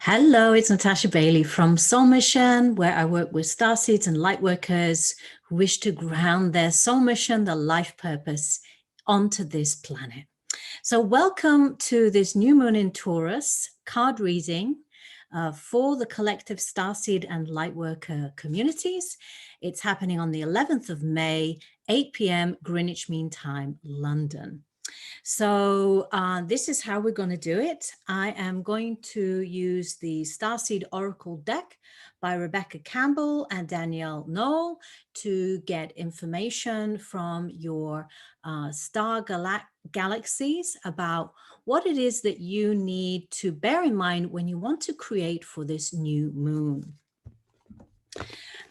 Hello, it's Natasha Bailey from Soul Mission, where I work with Starseeds and Lightworkers who wish to ground their soul mission, their life purpose onto this planet. So welcome to this new moon in Taurus card reading for the collective Starseed and Lightworker communities. It's happening on the 11th of May, 8 p.m. Greenwich Mean Time, London. So this is how we're going to do it. I am going to use the Starseed Oracle deck by Rebecca Campbell and Danielle Noel to get information from your galaxies about what it is that you need to bear in mind when you want to create for this new moon.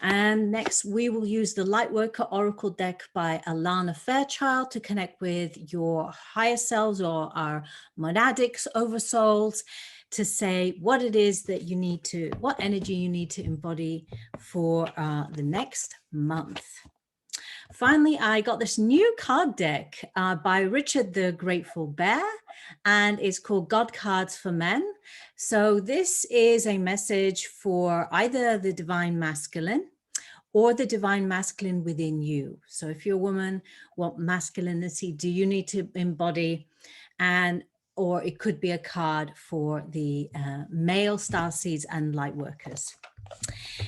And next, we will use the Lightworker Oracle deck by Alana Fairchild to connect with your higher selves or our monadics, oversouls, to say what it is that you need to, what energy you need to embody for the next month. Finally, I got this new card deck by Richard the Grateful Bear, and it's called God Cards for Men. So this is a message for either the divine masculine or the divine masculine within you. So if you're a woman, what masculinity do you need to embody? Or it could be a card for the male starseeds and light workers.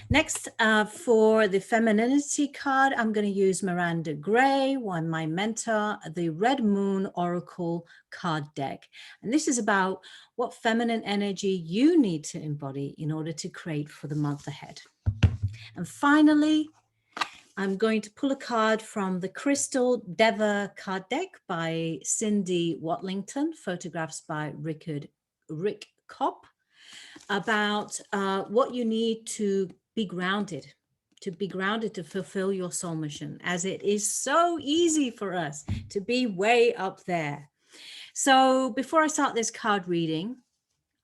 Next, for the femininity card, I'm going to use Miranda Gray, my mentor, the Red Moon Oracle card deck. And this is about what feminine energy you need to embody in order to create for the month ahead. And finally, I'm going to pull a card from the Crystal Deva card deck by Cindy Watlington, photographs by Rick Kopp, about what you need to be grounded to fulfill your soul mission, as it is so easy for us to be way up there. So before I start this card reading,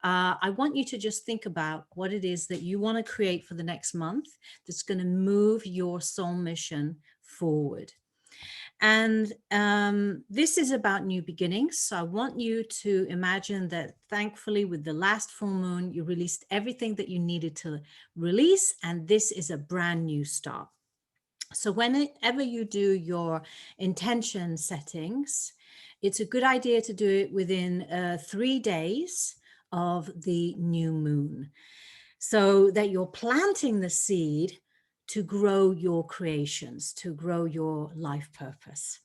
I want you to just think about what it is that you want to create for the next month that's going to move your soul mission forward. And this is about new beginnings. So I want you to imagine that thankfully with the last full moon, you released everything that you needed to release. And this is a brand new start. So whenever you do your intention settings, it's a good idea to do it within 3 days of the new moon, so that you're planting the seed to grow your creations, to grow your life purpose.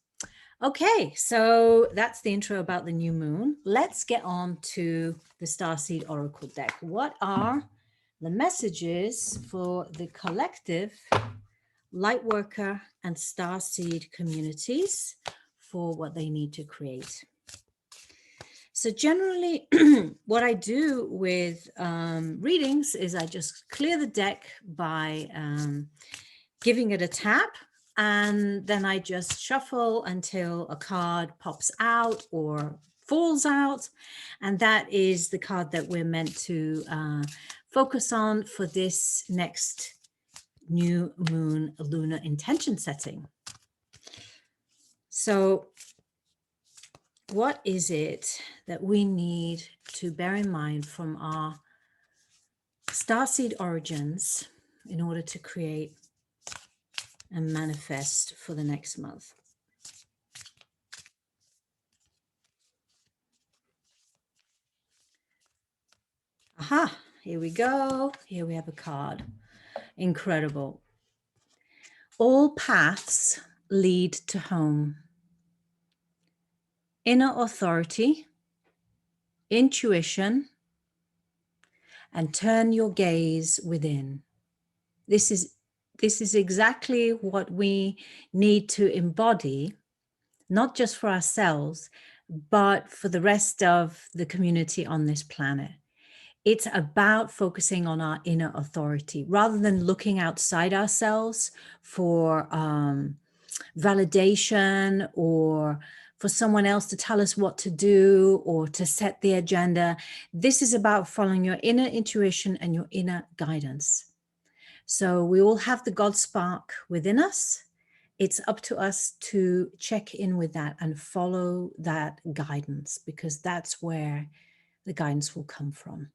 Okay, so that's the intro about the new moon. Let's get on to the Starseed Oracle deck. What are the messages for the collective Lightworker and Starseed communities for what they need to create? So generally, what I do with readings is I just clear the deck by giving it a tap, and then I just shuffle until a card pops out or falls out. And that is the card that we're meant to focus on for this next new moon lunar intention setting. So what is it that we need to bear in mind from our starseed origins in order to create and manifest for the next month? Aha, here we go. Here we have a card. Incredible. All paths lead to home. Inner authority, intuition, and turn your gaze within. This is exactly what we need to embody, not just for ourselves, but for the rest of the community on this planet. It's about focusing on our inner authority rather than looking outside ourselves for validation or for someone else to tell us what to do or to set the agenda. This is about following your inner intuition and your inner guidance. So we all have the God spark within us. It's up to us to check in with that and follow that guidance, because that's where the guidance will come from.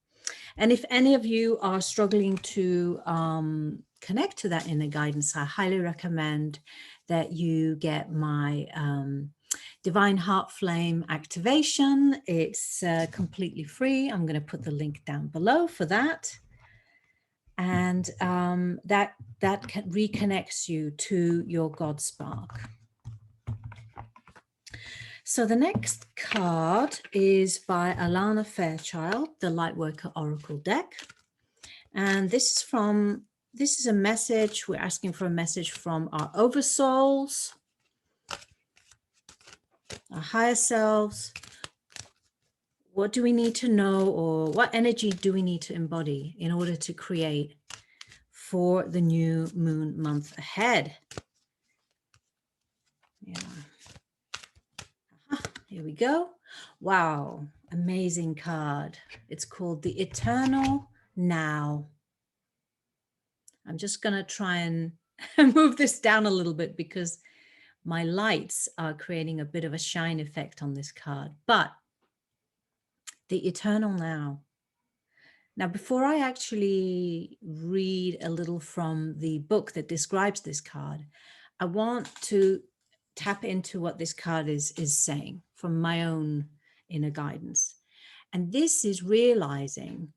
And if any of you are struggling to connect to that inner guidance, I highly recommend that you get my Divine Heart Flame activation. It's completely free. I'm going to put the link down below for that. And that reconnects you to your God spark. So the next card is by Alana Fairchild, the Lightworker Oracle deck. And this is a message. We're asking for a message from our Oversouls, our higher selves. What do we need to know, or what energy do we need to embody in order to create for the new moon month ahead? Yeah. Here we go. Wow, amazing card. It's called the Eternal Now. I'm just going to try and move this down a little bit because my lights are creating a bit of a shine effect on this card. But the Eternal Now. Now, before I actually read a little from the book that describes this card, I want to tap into what this card is saying from my own inner guidance. And this is realizing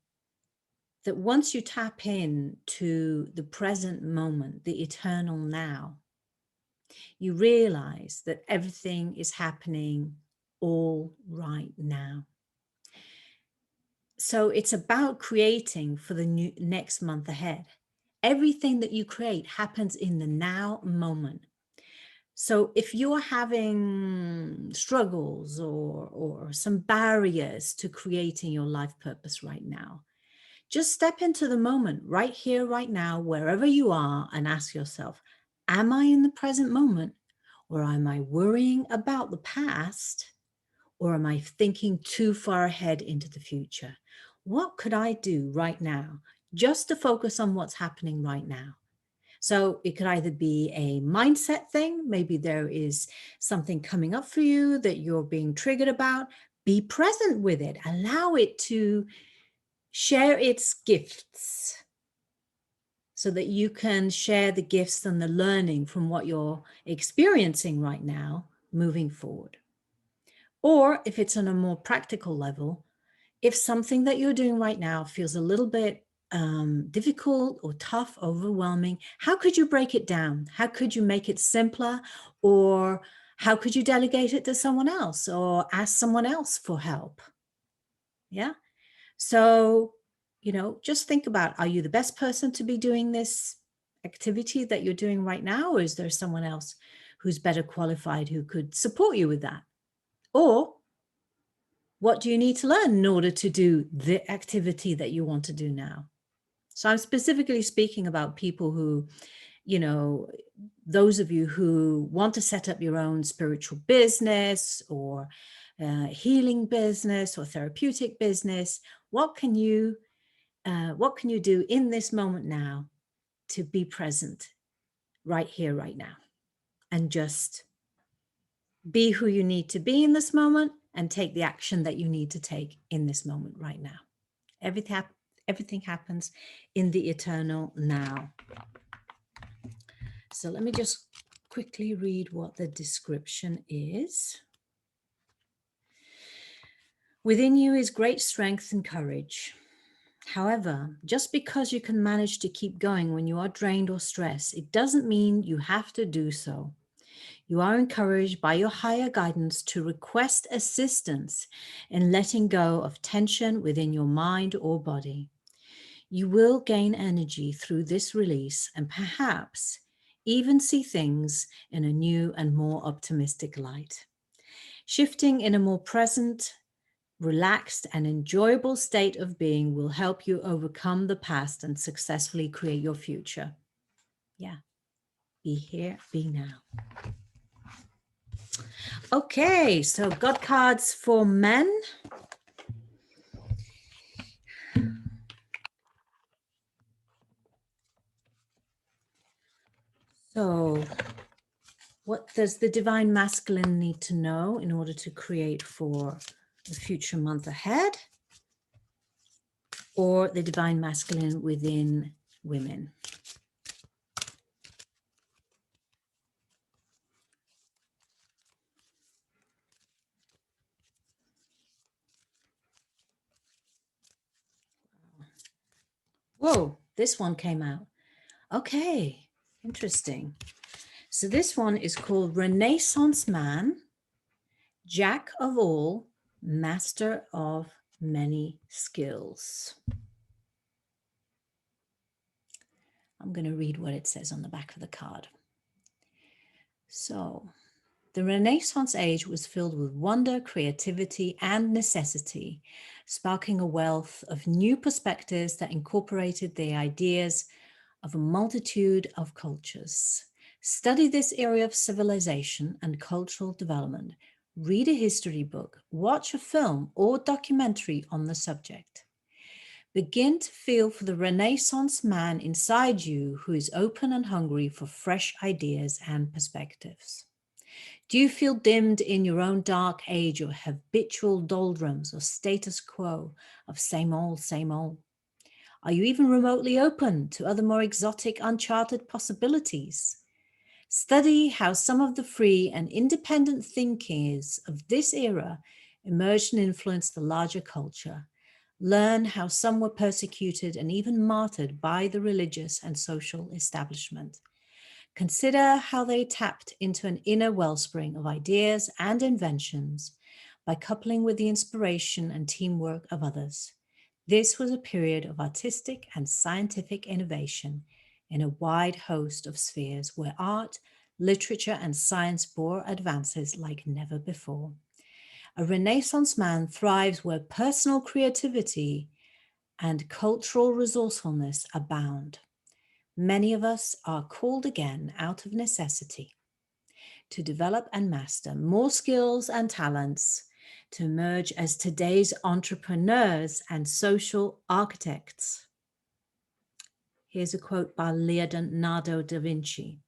that once you tap in to the present moment, the eternal now, you realize that everything is happening all right now. So it's about creating for the next month ahead. Everything that you create happens in the now moment. So if you're having struggles or some barriers to creating your life purpose right now, just step into the moment right here, right now, wherever you are, and ask yourself, am I in the present moment, or am I worrying about the past, or am I thinking too far ahead into the future? What could I do right now just to focus on what's happening right now? So it could either be a mindset thing. Maybe there is something coming up for you that you're being triggered about. Be present with it. Allow it to share its gifts so that you can share the gifts and the learning from what you're experiencing right now moving forward. Or if it's on a more practical level, if something that you're doing right now feels a little bit difficult or tough, overwhelming, how could you break it down? How could you make it simpler? Or how could you delegate it to someone else or ask someone else for help? Yeah. So, you know, just think about, are you the best person to be doing this activity that you're doing right now? Or is there someone else who's better qualified who could support you with that? Or what do you need to learn in order to do the activity that you want to do now? So I'm specifically speaking about people who, you know, those of you who want to set up your own spiritual business or healing business or therapeutic business. What can you do in this moment now to be present right here, right now, and just be who you need to be in this moment and take the action that you need to take in this moment right now. Everything happens in the eternal now. So let me just quickly read what the description is. Within you is great strength and courage. However, just because you can manage to keep going when you are drained or stressed, it doesn't mean you have to do so. You are encouraged by your higher guidance to request assistance in letting go of tension within your mind or body. You will gain energy through this release and perhaps even see things in a new and more optimistic light. Shifting in a more present, relaxed, and enjoyable state of being will help you overcome the past and successfully create your future. Yeah, be here, be now. Okay, so God cards for men. So what does the divine masculine need to know in order to create for the future month ahead? or the divine masculine within women. Whoa, this one came out. Okay, interesting. So this one is called Renaissance Man, Jack of all, master of many skills. I'm going to read what it says on the back of the card. So, the Renaissance age was filled with wonder, creativity, and necessity, sparking a wealth of new perspectives that incorporated the ideas of a multitude of cultures. Study this area of civilization and cultural development. Read a history book, watch a film or documentary on the subject. Begin to feel for the Renaissance man inside you who is open and hungry for fresh ideas and perspectives. Do you feel dimmed in your own dark age or habitual doldrums or status quo of same old, same old? Are you even remotely open to other more exotic, uncharted possibilities? Study how some of the free and independent thinkers of this era emerged and influenced the larger culture. Learn how some were persecuted and even martyred by the religious and social establishment. Consider how they tapped into an inner wellspring of ideas and inventions by coupling with the inspiration and teamwork of others. This was a period of artistic and scientific innovation in a wide host of spheres where art, literature, and science bore advances like never before. A Renaissance man thrives where personal creativity and cultural resourcefulness abound. Many of us are called again out of necessity to develop and master more skills and talents to emerge as today's entrepreneurs and social architects. Here's a quote by Leonardo da Vinci.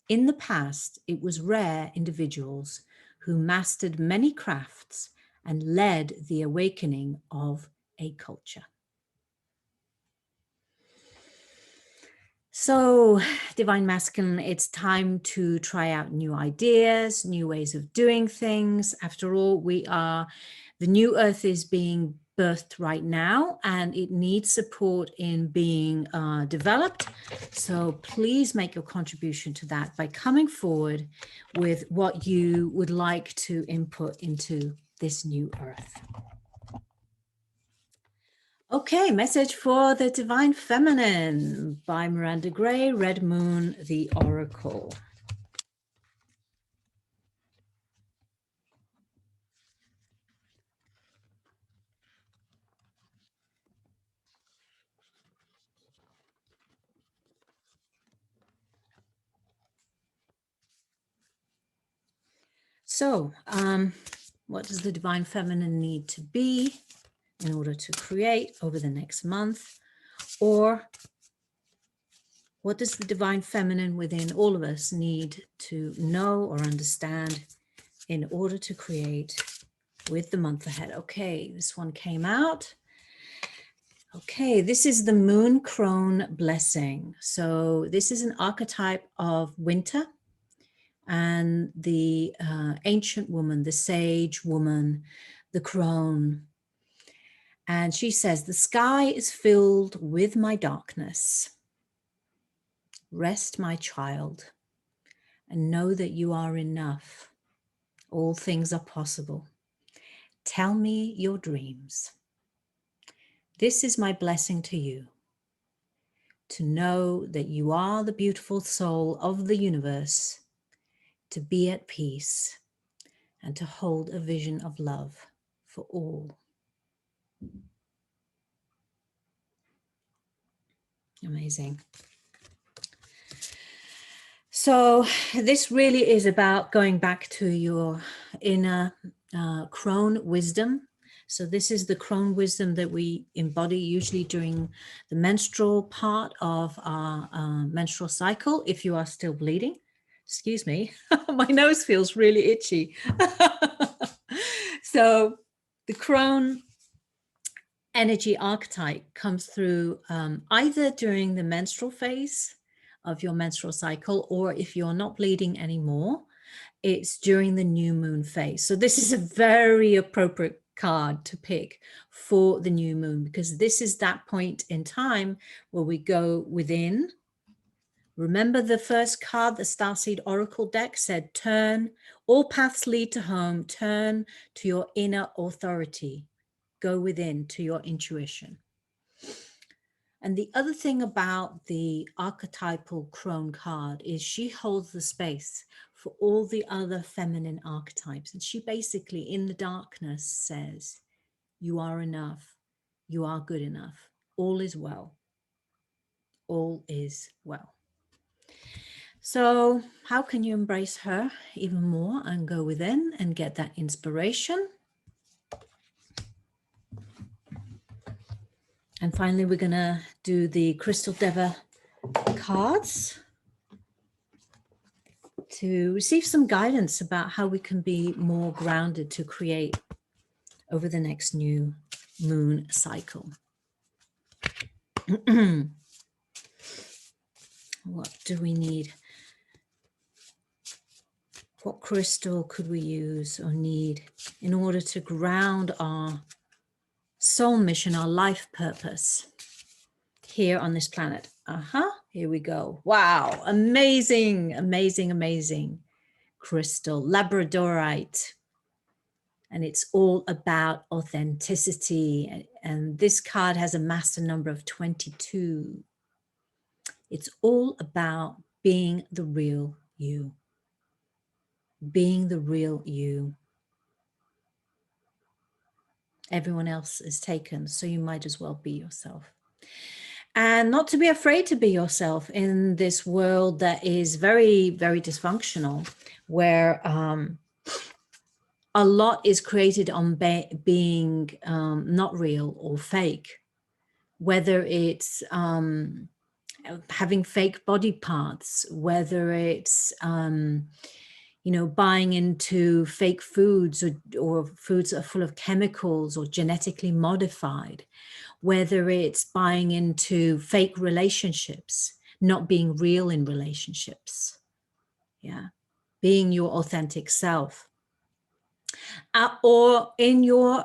In the past, it was rare individuals who mastered many crafts and led the awakening of a culture. So, Divine Masculine, it's time to try out new ideas, new ways of doing things. After all, the new Earth is being birthed right now and it needs support in being developed. So please make your contribution to that by coming forward with what you would like to input into this new Earth. Okay, message for the Divine Feminine by Miranda Gray, Red Moon, the Oracle. So, what does the Divine Feminine need to be in order to create over the next month? Or what does the Divine Feminine within all of us need to know or understand in order to create with the month ahead? Okay, this one came out. Okay, this is the Moon Crone Blessing. So this is an archetype of winter and the ancient woman, the sage woman, the crone. And she says, the sky is filled with my darkness. Rest, my child, and know that you are enough. All things are possible. Tell me your dreams. This is my blessing to you, to know that you are the beautiful soul of the universe, to be at peace, and to hold a vision of love for all. Amazing. So this really is about going back to your inner crone wisdom. So this is the crone wisdom that we embody usually during the menstrual part of our menstrual cycle. If you are still bleeding, excuse me, my nose feels really itchy. So the crone energy archetype comes through either during the menstrual phase of your menstrual cycle, or if you're not bleeding anymore, it's during the new moon phase. So this is a very appropriate card to pick for the new moon, because this is that point in time where we go within. Remember the first card, the Starseed Oracle deck said, turn, all paths lead to home, turn to your inner authority, go within to your intuition. And the other thing about the archetypal crone card is she holds the space for all the other feminine archetypes. And she basically, in the darkness, says, you are enough. You are good enough. All is well. All is well. So how can you embrace her even more and go within and get that inspiration? And finally, we're going to do the Crystal Deva cards to receive some guidance about how we can be more grounded to create over the next new moon cycle. What do we need? What crystal could we use or need in order to ground our soul mission, our life purpose here on this planet? Here we go. Wow, amazing, amazing, amazing crystal, labradorite. And it's all about authenticity. And this card has a master number of 22. It's all about being the real you. Being the real you. Everyone else is taken, so you might as well be yourself. And not to be afraid to be yourself in this world that is very, very dysfunctional, where a lot is created on being not real or fake, whether it's having fake body parts, whether it's buying into fake foods or foods that are full of chemicals or genetically modified, whether it's buying into fake relationships, not being real in relationships. Yeah, being your authentic self. Or in your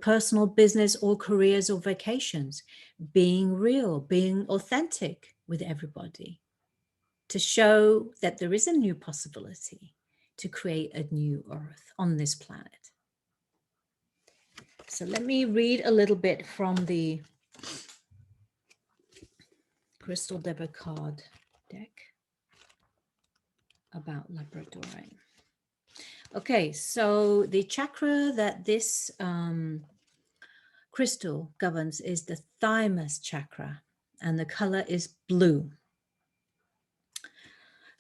personal business or careers or vacations, being real, being authentic with everybody, to show that there is a new possibility to create a new earth on this planet. So let me read a little bit from the Crystal Deva card deck about labradorite. Okay, so the chakra that this crystal governs is the thymus chakra, and the color is blue.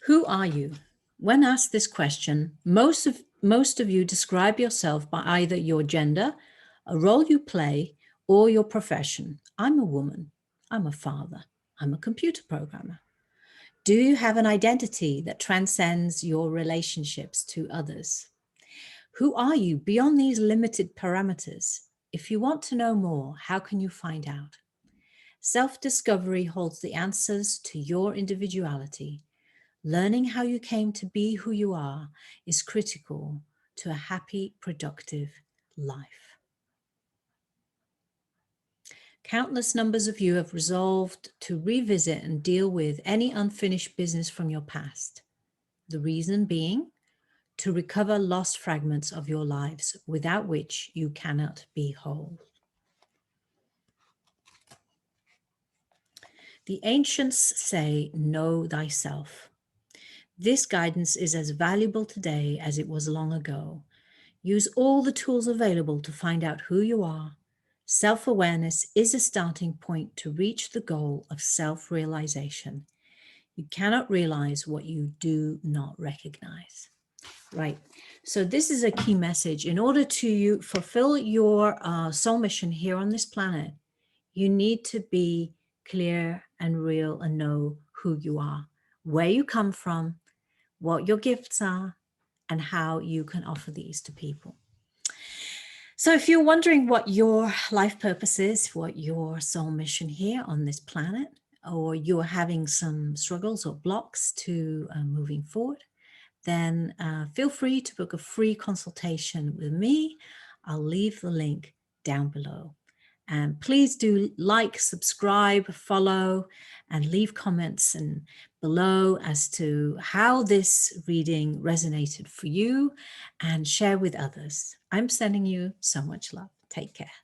Who are you? When asked this question, most of you describe yourself by either your gender, a role you play, or your profession. I'm a woman. I'm a father. I'm a computer programmer. Do you have an identity that transcends your relationships to others? Who are you beyond these limited parameters? If you want to know more, how can you find out? Self-discovery holds the answers to your individuality. Learning how you came to be who you are is critical to a happy, productive life. Countless numbers of you have resolved to revisit and deal with any unfinished business from your past. The reason being, to recover lost fragments of your lives, without which you cannot be whole. The ancients say, know thyself. This guidance is as valuable today as it was long ago. Use all the tools available to find out who you are. Self-awareness is a starting point to reach the goal of self-realization. You cannot realize what you do not recognize. Right. So this is a key message. In order to fulfill your soul mission here on this planet, you need to be clear and real and know who you are, where you come from, what your gifts are, and how you can offer these to people. So if you're wondering what your life purpose is, what your soul mission here on this planet, or you're having some struggles or blocks to moving forward, then feel free to book a free consultation with me. I'll leave the link down below. And please do like, subscribe, follow, and leave comments and below as to how this reading resonated for you, and share with others. I'm sending you so much love. Take care.